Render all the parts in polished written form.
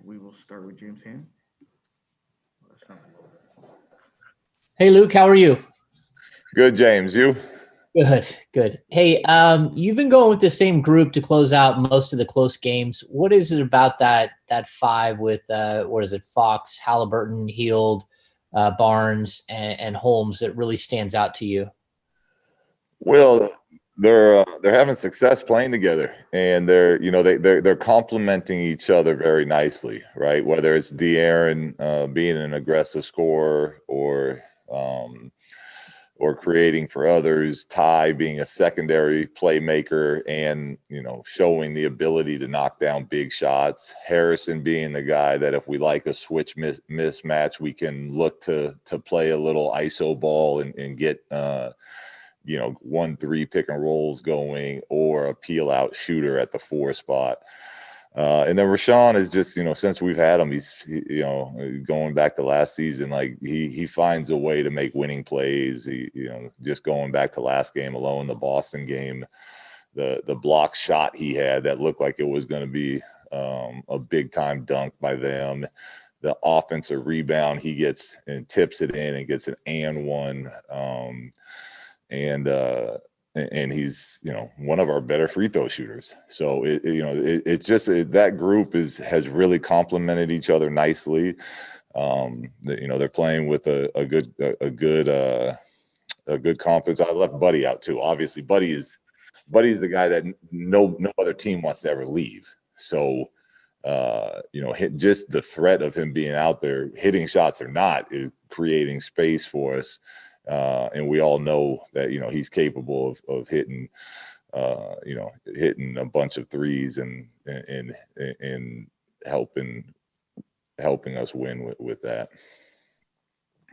we will start with James Han. Hey, Luke, how are you? Good, James. You? Good. Hey, you've been going with the same group to close out most of the close games. What is it about that five with what is it? Fox, Halliburton, Heald, Barnes, and Holmes that really stands out to you? Well, they're having success playing together, and they're complementing each other very nicely, right? Whether it's De'Aaron being an aggressive scorer or creating for others, Ty being a secondary playmaker and, showing the ability to knock down big shots. Harrison being the guy that if we like a switch mismatch, we can look to play a little ISO ball and get, 1-3 pick and rolls going, or a peel out shooter at the 4 spot. And then Rashawn is just, since we've had him, he's, going back to last season, like he finds a way to make winning plays. Just going back to last game alone, the Boston game, the block shot he had that looked like it was going to be a big time dunk by them. The offensive rebound he gets and tips it in and gets an and one. And he's, one of our better free throw shooters. So it's just that group has really complemented each other nicely. They're playing with a good confidence. I left Buddy out too. Obviously, Buddy's the guy that no other team wants to ever leave. So just the threat of him being out there, hitting shots or not, is creating space for us. And we all know that, he's capable of hitting, hitting a bunch of threes and helping us win with that.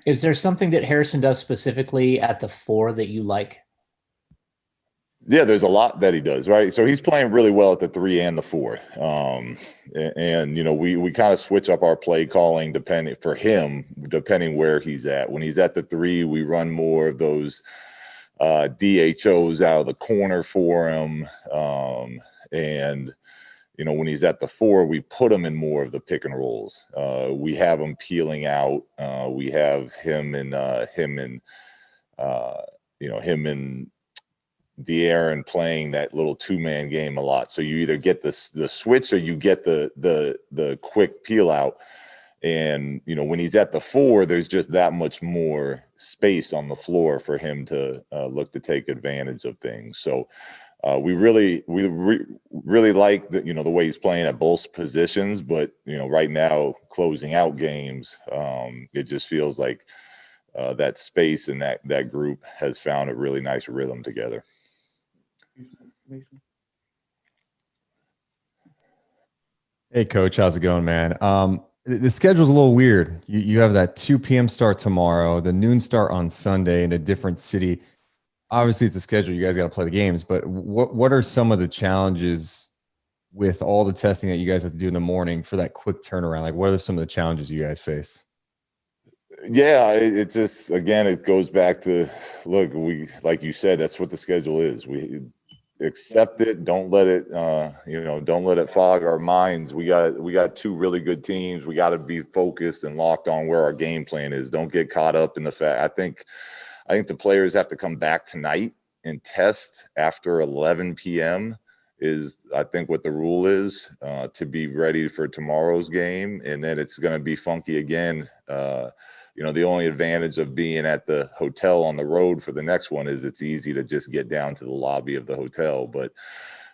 Is there something that Harrison does specifically at the 4 that you like? Yeah, there's a lot that he does, right? So he's playing really well at the 3 and the 4. We kind of switch up our play calling depending where he's at. When he's at the 3, we run more of those DHOs out of the corner for him. When he's at the 4, we put him in more of the pick and rolls. We have him peeling out. We have him and De'Aaron playing that little 2-man game a lot. So you either get the switch or you get the quick peel out. And, when he's at the 4, there's just that much more space on the floor for him to look to take advantage of things. So we really like the way he's playing at both positions. But, right now, closing out games, it just feels like that space and that group has found a really nice rhythm together. Hey, Coach, how's it going, man? The schedule's a little weird. You have that 2 p.m. start tomorrow, the noon start on Sunday in a different city. Obviously, it's a schedule. You guys got to play the games, but what are some of the challenges with all the testing that you guys have to do in the morning for that quick turnaround? Like, what are some of the challenges you guys face? Yeah, it just, again, it goes back to, look, like you said, that's what the schedule is. We accept it. Don't let it, don't let it fog our minds. We got 2 really good teams. We got to be focused and locked on where our game plan is. Don't get caught up in the fact. I think the players have to come back tonight and test after 11 p.m. is, I think, what the rule is, to be ready for tomorrow's game. And then it's going to be funky again. The only advantage of being at the hotel on the road for the next one is it's easy to just get down to the lobby of the hotel. But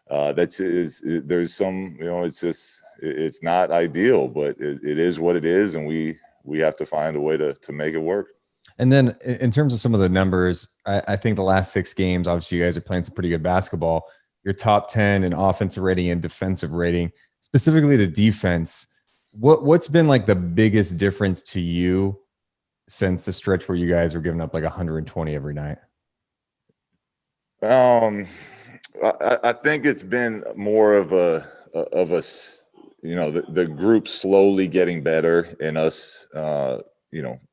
there's some, it's not ideal, but it is what it is. And we have to find a way to make it work. And then in terms of some of the numbers, I think the last 6 games, obviously you guys are playing some pretty good basketball. You're top 10 in offensive rating and defensive rating, specifically the defense. What's been like the biggest difference to you since the stretch where you guys were giving up like 120 every night? I think it's been more of a the group slowly getting better and us,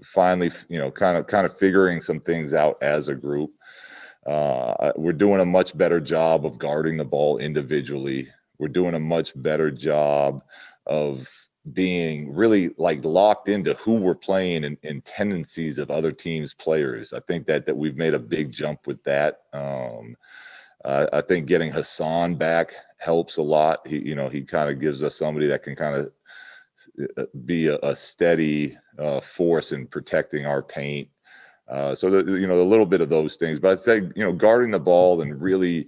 finally, kind of figuring some things out as a group. We're doing a much better job of guarding the ball individually. We're doing a much better job of being really like locked into who we're playing and tendencies of other teams' players. I think that we've made a big jump with that. I think getting Hassan back helps a lot. He kind of gives us somebody that can kind of be a steady force in protecting our paint. So a little bit of those things, but I'd say, guarding the ball and really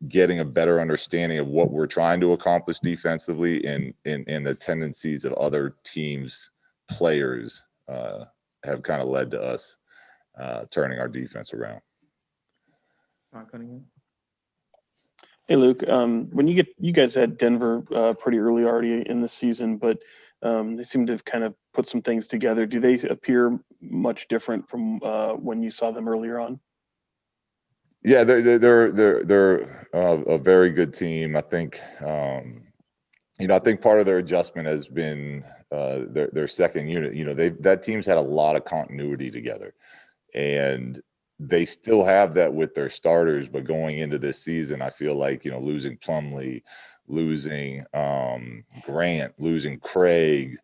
getting a better understanding of what we're trying to accomplish defensively and the tendencies of other teams' players have kind of led to us turning our defense around. Hey, Luke, when you guys had Denver pretty early already in the season, but they seem to have kind of put some things together. Do they appear much different from when you saw them earlier on? Yeah, they're a very good team. I think I think part of their adjustment has been their second unit. That team's had a lot of continuity together, and they still have that with their starters. But going into this season, I feel like losing Plumlee, losing Grant, losing Craig.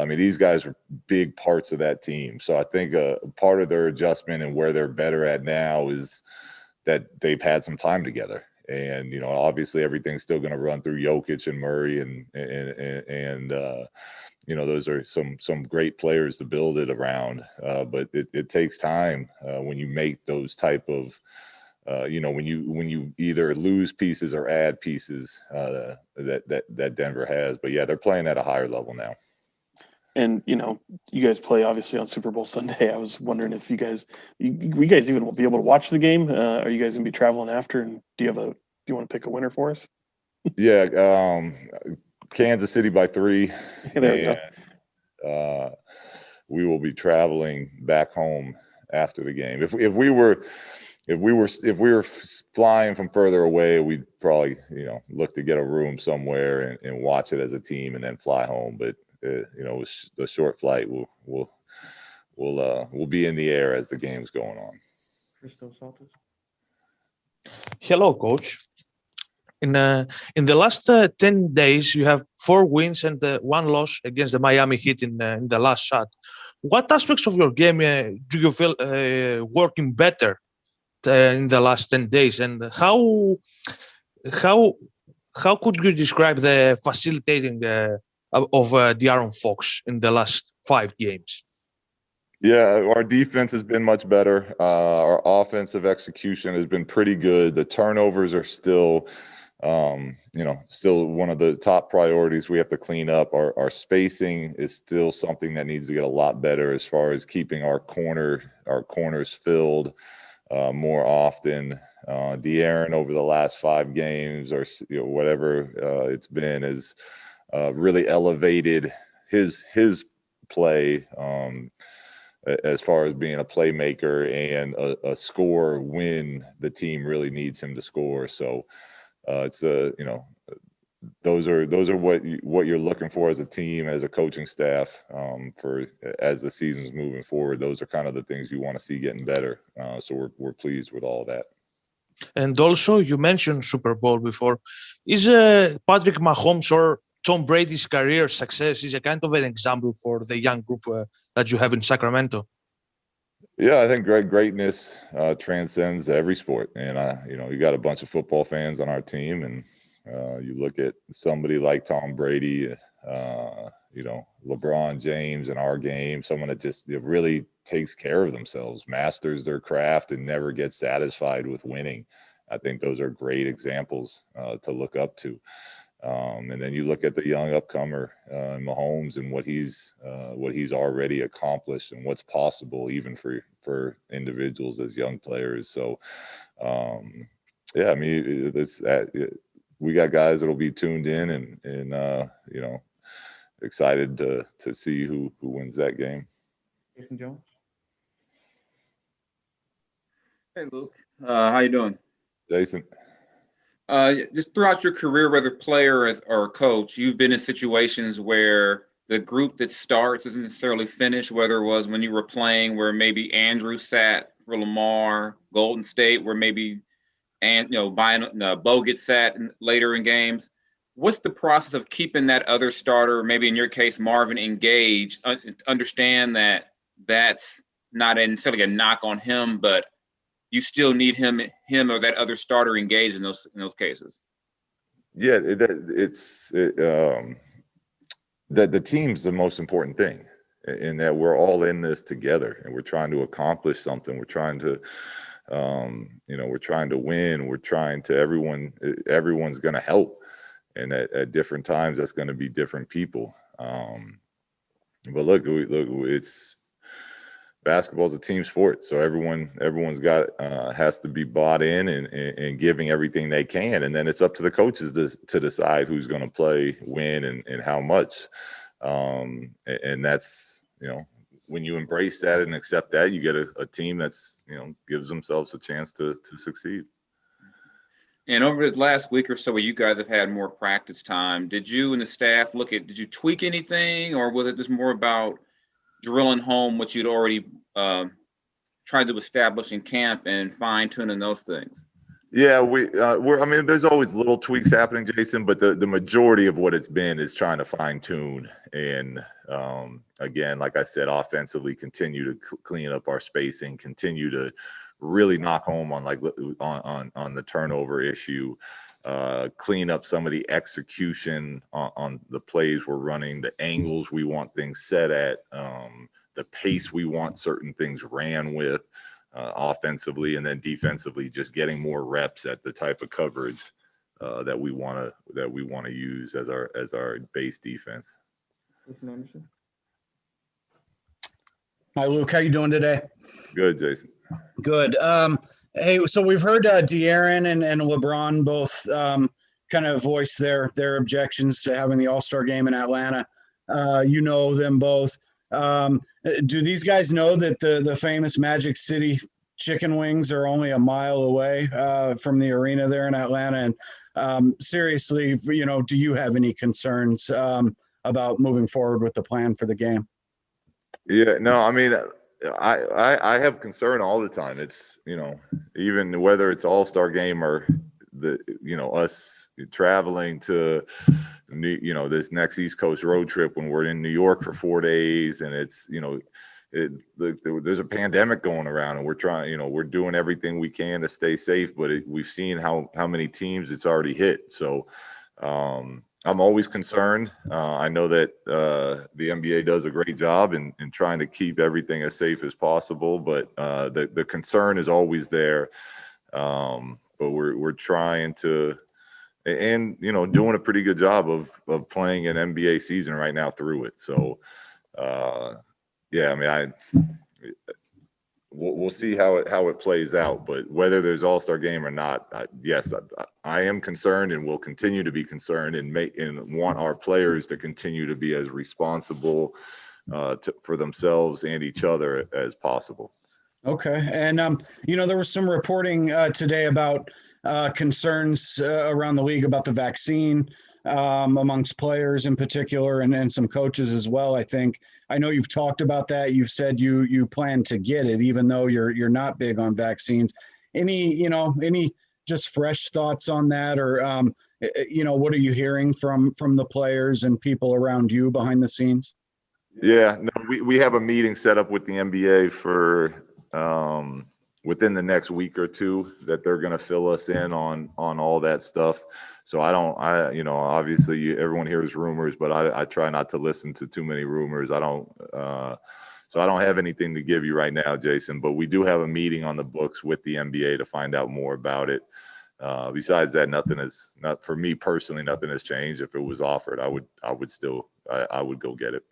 These guys were big parts of that team. So I think part of their adjustment and where they're better at now is that they've had some time together. And, obviously everything's still going to run through Jokic and Murray and those are some great players to build it around. But it takes time when you make those type of, when you either lose pieces or add pieces that Denver has. But yeah, they're playing at a higher level now. And, you guys play obviously on Super Bowl Sunday. I was wondering if you guys even will be able to watch the game. Are you guys going to be traveling after? And do you want to pick a winner for us? Yeah. Kansas City by 3. There we go. We will be traveling back home after the game. If we were flying from further away, we'd probably, look to get a room somewhere and watch it as a team and then fly home. But the short flight will be in the air as the game's going on. Hello, Coach. In the last 10 days, you have 4 wins and 1 loss against the Miami Heat in the last shot. What aspects of your game do you feel working better in the last 10 days, and how could you describe the facilitating of De'Aaron Fox in the last 5 games? Yeah, our defense has been much better. Our offensive execution has been pretty good. The turnovers are still, still one of the top priorities we have to clean up. Our spacing is still something that needs to get a lot better as far as keeping our corners filled more often. De'Aaron over the last 5 games or whatever it's been is really elevated his play as far as being a playmaker and a scorer when the team really needs him to score. So it's those are what you're looking for as a team, as a coaching staff, for as the season's moving forward. Those are kind of the things you want to see getting better. So we're pleased with all that. And also, you mentioned Super Bowl before. Is Patrick Mahomes or Tom Brady's career success is a kind of an example for the young group that you have in Sacramento? Yeah, I think greatness transcends every sport. And, you got a bunch of football fans on our team, and you look at somebody like Tom Brady, LeBron James in our game, someone that just really takes care of themselves, masters their craft, and never gets satisfied with winning. I think those are great examples to look up to. And then you look at the young upcomer, Mahomes, and what he's already accomplished and what's possible even for individuals as young players. So, we got guys that'll be tuned in and excited to see who wins that game. Jason Jones. Hey, Luke. How you doing? Jason. Just throughout your career, whether player or coach, you've been in situations where the group that starts isn't necessarily finished, whether it was when you were playing where maybe Andrew sat for Lamar, Golden State, where maybe Bogut sat later in games. what's the process of keeping that other starter, maybe in your case, Marvin, engaged? Understand that that's not necessarily a knock on him, but you still need him or that other starter engaged in those cases. Yeah, that the team's the most important thing, in that we're all in this together and we're trying to accomplish something. We're trying to, we're trying to win. We're trying to, everyone's going to help. And at different times, that's going to be different people. But look, it's basketball is a team sport, so everyone's got has to be bought in and giving everything they can, and then it's up to the coaches to decide who's going to play, when, and how much. And that's, when you embrace that and accept that, you get a team that's gives themselves a chance to succeed. And over the last week or so, where you guys have had more practice time, did you and the staff did you tweak anything, or was it just more about drilling home what you'd already tried to establish in camp and fine-tuning those things? Yeah, there's always little tweaks happening, Jason, but the majority of what it's been is trying to fine-tune and, again, like I said, offensively continue to clean up our spacing, continue to really knock home on on the turnover issue, clean up some of the execution on the plays we're running, the angles we want things set at, the pace we want certain things ran with, offensively, and then defensively, just getting more reps at the type of coverage that we want to use as our base defense. Hi, Luke. How you doing today? Good, Jason. Good. Hey, so we've heard De'Aaron and LeBron both kind of voice their objections to having the All-Star game in Atlanta. You know them both. Do these guys know that the famous Magic City chicken wings are only a mile away from the arena there in Atlanta? And seriously, do you have any concerns about moving forward with the plan for the game? Yeah, no, I mean, I have concern all the time. It's, even whether it's All-Star game or us traveling to, this next East Coast road trip when we're in New York for 4 days, and it's, there's a pandemic going around, and we're trying, we're doing everything we can to stay safe, but we've seen how many teams it's already hit. So, I'm always concerned. I know that the NBA does a great job in trying to keep everything as safe as possible, but the concern is always there. But we're trying to, and doing a pretty good job of playing an NBA season right now through it. So yeah, I mean, we'll see how it plays out, but whether there's All-Star game or not, yes, I am concerned and will continue to be concerned and want our players to continue to be as responsible for themselves and each other as possible. Okay. And, there was some reporting today about concerns around the league about the vaccine amongst players in particular, and some coaches as well, I think. I know you've talked about that. You've said you plan to get it, even though you're not big on vaccines. Any just fresh thoughts on that, or, what are you hearing from the players and people around you behind the scenes? Yeah, no, we have a meeting set up with the NBA for within the next week or two that they're going to fill us in on all that stuff. So obviously everyone hears rumors, but I try not to listen to too many rumors. So I don't have anything to give you right now, Jason, but we do have a meeting on the books with the NBA to find out more about it. Besides that, not for me personally, nothing has changed. If it was offered, I would go get it.